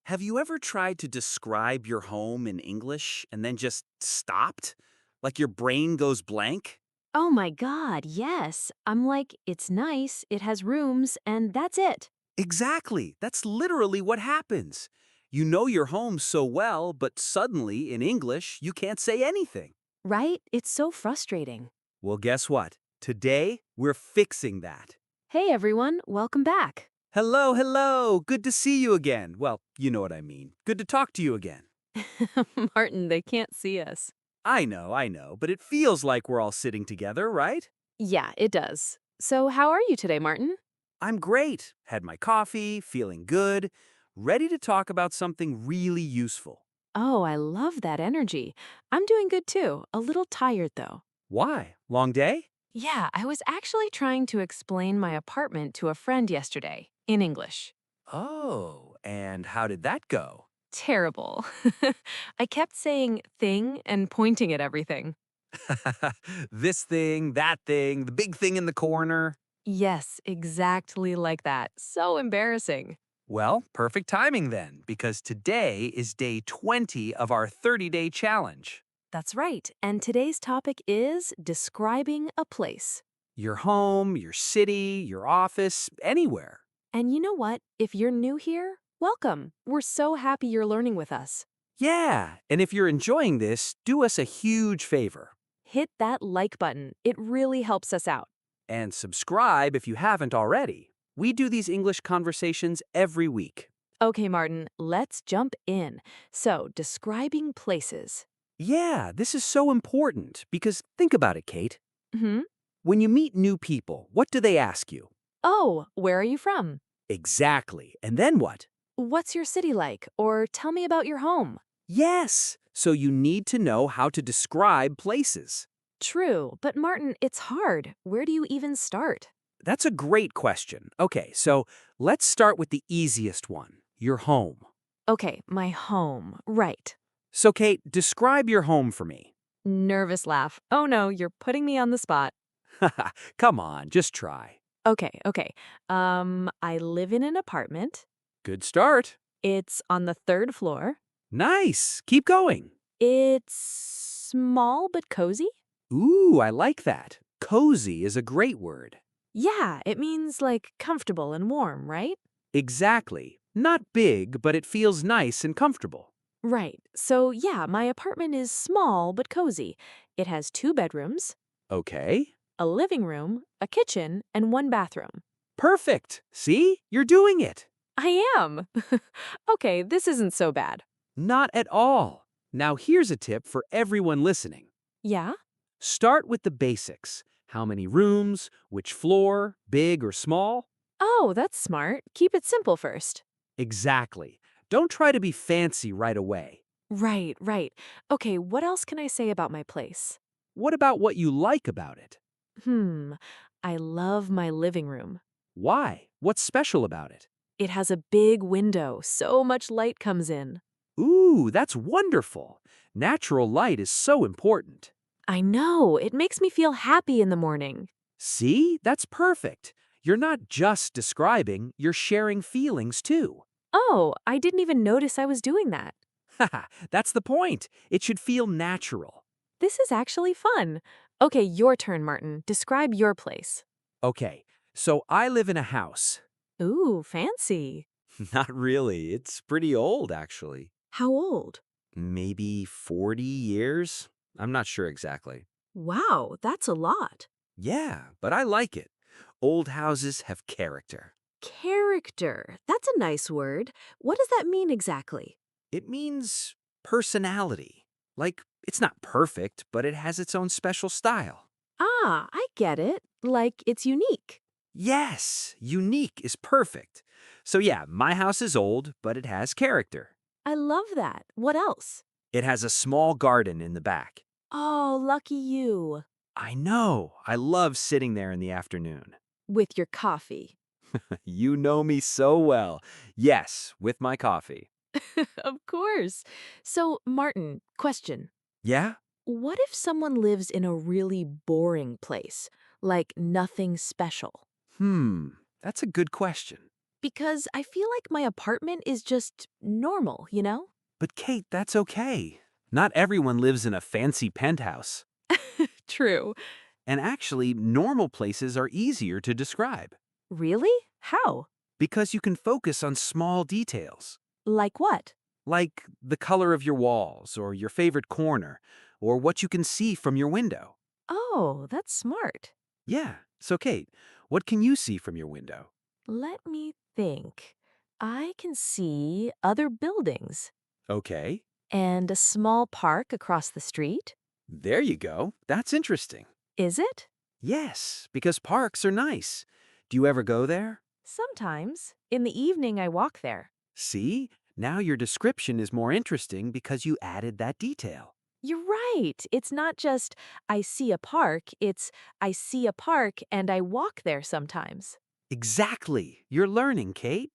Have you ever tried to describe your home in English and then just stopped? Like your brain goes blank? Oh my god, yes. I'm like, it's nice, it has rooms, and that's it. Exactly. That's literally what happens. You know your home so well, but suddenly in English, you can't say anything. Right? It's so frustrating. Well, guess what? Today, we're fixing that. Hey everyone, welcome back. Hello, hello. Good to see you again. Well, you know what I mean. Good to talk to you again. Martin, they can't see us. I know, but it feels like we're all sitting together, right? Yeah, it does. So, how are you today, Martin? I'm great. Had my coffee, feeling good, ready to talk about something really useful. Oh, I love that energy. I'm doing good too. A little tired though. Why? Long day? Yeah, I was actually trying to explain my apartment to a friend yesterday in English. Oh, and how did that go? Terrible. I kept saying thing and pointing at everything. This thing, that thing, the big thing in the corner. Yes, exactly like that. So embarrassing. Well, perfect timing then, because today is day 20 of our 30-day challenge. That's right. And today's topic is describing a place. Your home, your city, your office, anywhere. And you know what? If you're new here, welcome. We're so happy you're learning with us. Yeah, and if you're enjoying this, do us a huge favor. Hit that like button, it really helps us out. And subscribe if you haven't already. We do these English conversations every week. Okay, Martin, let's jump in. So, describing places. Yeah, this is so important because think about it, Kate. Hmm? When you meet new people, what do they ask you? Oh, where are you from? Exactly. And then what? What's your city like? Or tell me about your home. Yes. So you need to know how to describe places. True, but Martin, it's hard. Where do you even start? That's a great question. Okay, so let's start with the easiest one, your home. Okay, my home. Right. So, Kate, describe your home for me. Nervous laugh. Oh no, you're putting me on the spot. Come on, just try. Okay. I live in an apartment. Good start. It's on the third floor. Nice. Keep going. It's small but cozy. Ooh, I like that. Cozy is a great word. Yeah, it means like comfortable and warm, right? Exactly. Not big, but it feels nice and comfortable. Right. So, yeah, my apartment is small but cozy. It has two bedrooms, Okay. a living room, a kitchen, and one bathroom. Perfect. See? You're doing it. I am. Okay, this isn't so bad. Not at all. Now, here's a tip for everyone listening. Yeah? Start with the basics. How many rooms? Which floor? Big or small? Oh, that's smart. Keep it simple first. Exactly. Don't try to be fancy right away. Right. Okay, what else can I say about my place? What about what you like about it? Hmm, I love my living room. Why? What's special about it? It has a big window, so much light comes in. Ooh, that's wonderful. Natural light is so important. I know, it makes me feel happy in the morning. See? That's perfect. You're not just describing, you're sharing feelings too. Oh, I didn't even notice I was doing that. Haha, that's the point. It should feel natural. This is actually fun. Okay, your turn, Martin. Describe your place. Okay, so I live in a house. Ooh, fancy. Not really. It's pretty old, actually. How old? Maybe 40 years? I'm not sure exactly. Wow, that's a lot. Yeah, but I like it. Old houses have character. Character. That's a nice word. What does that mean exactly? It means personality. Like, it's not perfect, but it has its own special style. Ah, I get it. Like it's unique. Yes, unique is perfect. So, yeah, my house is old, but it has character. I love that. What else? It has a small garden in the back. Oh, lucky you. I know, I love sitting there in the afternoon. With your coffee. You know me so well. Yes, with my coffee. Of course. So, Martin, question. Yeah? What if someone lives in a really boring place? Like nothing special? Hmm, that's a good question. because I feel like my apartment is just normal, you know? But Kate, that's okay. Not everyone lives in a fancy penthouse. True. And actually, normal places are easier to describe Really? How? because you can focus on small details, Like what? like the color of your walls or your favorite corner or what you can see from your window. Oh, that's smart. Yeah, so Kate, what can you see from your window? Let me think. I can see other buildings Okay, and a small park across the street. there you go. That's interesting. Is it? Yes, because parks are nice. Do you ever go there? Sometimes. In the evening, I walk there. See, now your description is more interesting because you added that detail. You're right. It's not just I see a park, it's I see a park and I walk there sometimes. Exactly. You're learning, Kate.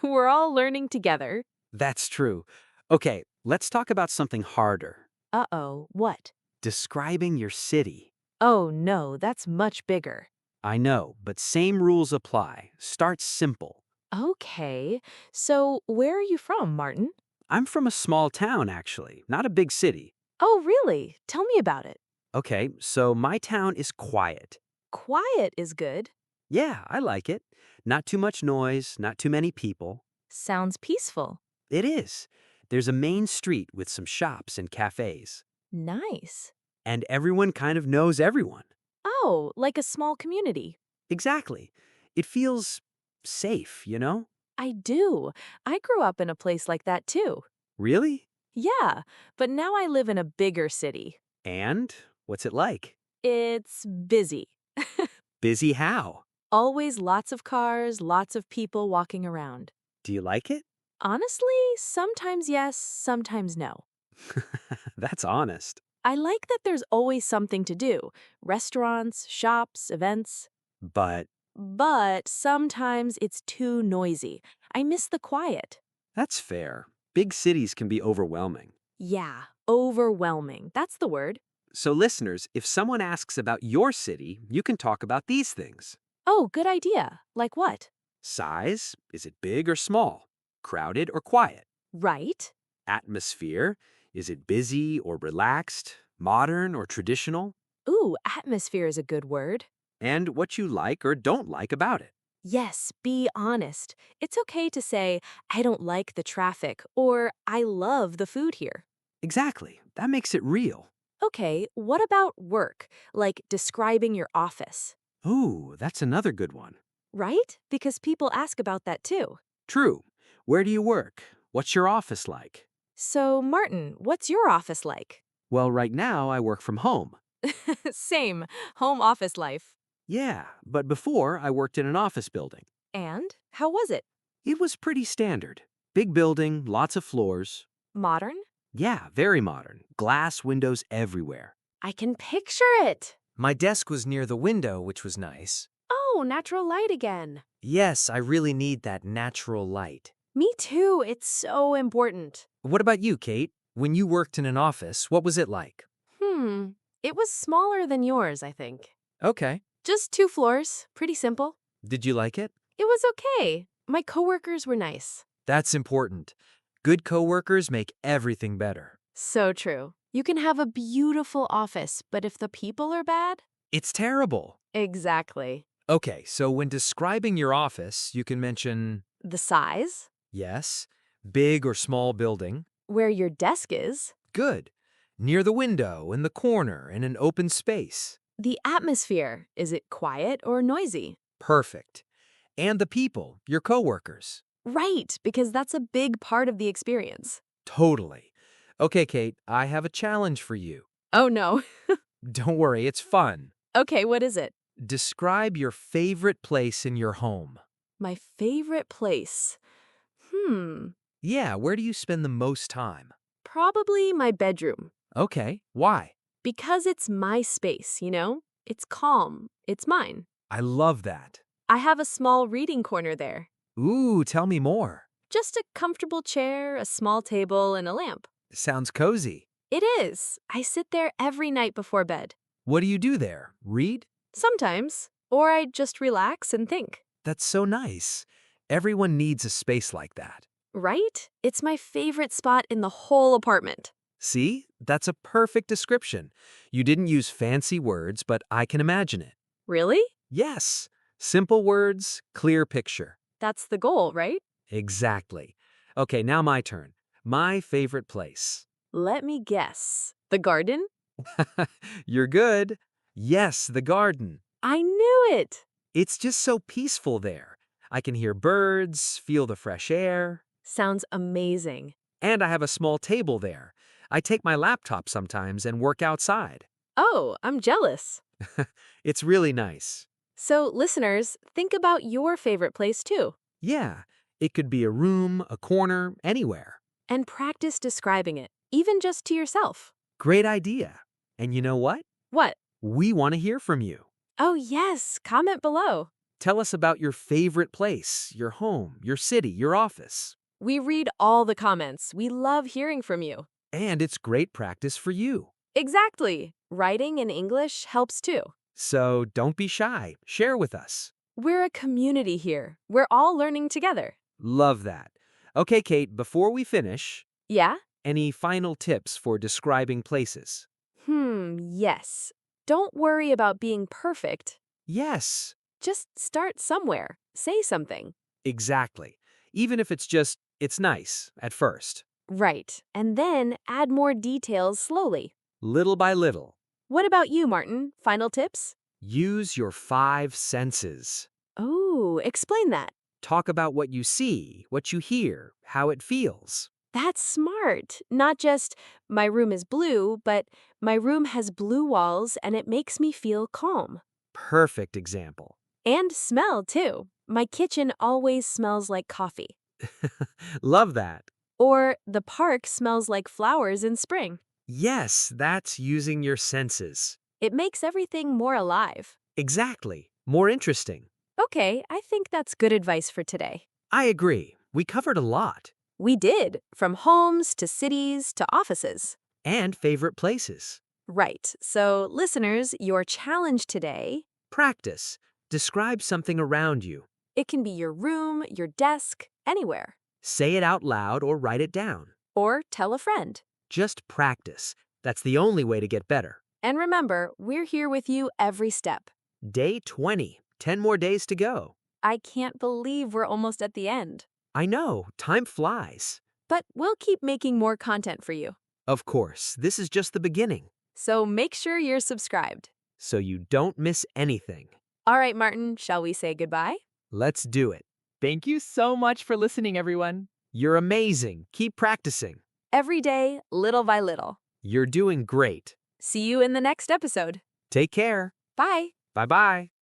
We're all learning together. That's true. Okay, let's talk about something harder. Uh-oh, what? Describing your city. Oh no, that's much bigger. I know, but same rules apply. Start simple. Okay, so where are you from, Martin? I'm from a small town, actually, not a big city. Oh, really? Tell me about it. Okay, so my town is quiet. Quiet is good. Yeah, I like it. Not too much noise, not too many people. Sounds peaceful. It is. There's a main street with some shops and cafes. Nice. And everyone kind of knows everyone. Oh, like a small community. Exactly. It feels safe, you know? I do. I grew up in a place like that too. Really? Yeah, but now I live in a bigger city. And what's it like? It's busy. Busy how? Always lots of cars, lots of people walking around. Do you like it? Honestly, sometimes yes, sometimes no. That's honest. I like that there's always something to do restaurants, shops, events. But But sometimes it's too noisy. I miss the quiet. that's fair. Big cities can be overwhelming. Yeah, overwhelming. That's the word. So, listeners, if someone asks about your city, you can talk about these things. Oh, good idea. Like what? Size, is it big or small? Crowded or quiet? Right? Atmosphere, is it busy or relaxed? Modern or traditional? Ooh, atmosphere is a good word. And what you like or don't like about it. Yes, be honest. It's okay to say, I don't like the traffic, or I love the food here. Exactly. That makes it real. Okay, what about work? Like describing your office, Ooh, that's another good one. right? Because people ask about that too. True. Where do you work? What's your office like? So, Martin, what's your office like? Well, right now I work from home. Same, home office life. Yeah, but before I worked in an office building. And how was it? It was pretty standard. Big building, lots of floors. Modern? Yeah, very modern. Glass windows everywhere. I can picture it. My desk was near the window, which was nice. Oh, natural light again. Yes, I really need that natural light. Me too, it's so important. What about you, Kate? When you worked in an office, what was it like? It was smaller than yours, I think. Okay. Just 2 floors, pretty simple. Did you like it? It was okay. My coworkers were nice. That's important. Good coworkers make everything better. So true. You can have a beautiful office, but if the people are bad? It's terrible. Exactly. Okay, so when describing your office, you can mention, The size, yes, big or small building. where your desk is, Good. Near the window, in the corner, in an open space. the atmosphere. Is it quiet or noisy? Perfect. And the people, your coworkers. Right, because that's a big part of the experience. Totally. Okay, Kate, I have a challenge for you. Oh no. Don't worry, it's fun. Okay, what is it? Describe your favorite place in your home. My favorite place. Yeah, where do you spend the most time? Probably my bedroom. Okay, why? Because it's my space, you know? It's calm. It's mine. I love that. I have a small reading corner there. Ooh, tell me more. Just a comfortable chair, a small table, and a lamp. Sounds cozy. It is. I sit there every night before bed. What do you do there? Read? Sometimes. Or I just relax and think. That's so nice. Everyone needs a space like that. Right? It's my favorite spot in the whole apartment. See? That's a perfect description. You didn't use fancy words, but I can imagine it. Really? Yes. Simple words, clear picture. That's the goal, right? Exactly. Okay, now my turn. My favorite place. Let me guess. The garden? You're good. Yes, the garden. I knew it! It's just so peaceful there. I can hear birds, feel the fresh air, Sounds amazing. and I have a small table there. I take my laptop sometimes and work outside. Oh, I'm jealous. It's really nice. So, listeners, think about your favorite place too, Yeah, it could be a room, a corner, anywhere. and practice describing it, even just to yourself. Great idea. And you know what? What? We want to hear from you. Oh, yes, comment below. Tell us about your favorite place, your home, your city, your office. We read all the comments. We love hearing from you. And it's great practice for you. Exactly. Writing in English helps too. So don't be shy. Share with us. We're a community here. We're all learning together. Love that. Okay, Kate, before we finish, Yeah? any final tips for describing places? Yes. Don't worry about being perfect. Yes, Just start somewhere. Say something. exactly. Even if it's just, it's nice at first. Right. And then add more details slowly. Little by little. What about you, Martin? Final tips? Use your 5 senses. Oh, explain that. Talk about what you see, what you hear, how it feels. That's smart. Not just, my room is blue, but my room has blue walls and it makes me feel calm. Perfect example. And smell, too. My kitchen always smells like coffee. Love that. Or the park smells like flowers in spring. Yes, that's using your senses. It makes everything more alive. Exactly. More interesting. Okay, I think that's good advice for today. I agree. We covered a lot. We did, from homes to cities to offices. And favorite places. Right, so listeners, your challenge today, Practice. Describe something around you. it can be your room, your desk, anywhere. Say it out loud or write it down. Or tell a friend. Just practice. That's the only way to get better. And remember, we're here with you every step. Day 20. 10 more days to go. I can't believe we're almost at the end. I know, time flies. But we'll keep making more content for you. Of course, this is just the beginning, So make sure you're subscribed. so you don't miss anything. All right, Martin, shall we say goodbye? Let's do it. Thank you so much for listening, everyone. You're amazing. Keep practicing. Every day, little by little. You're doing great. See you in the next episode. Take care. Bye. Bye-bye.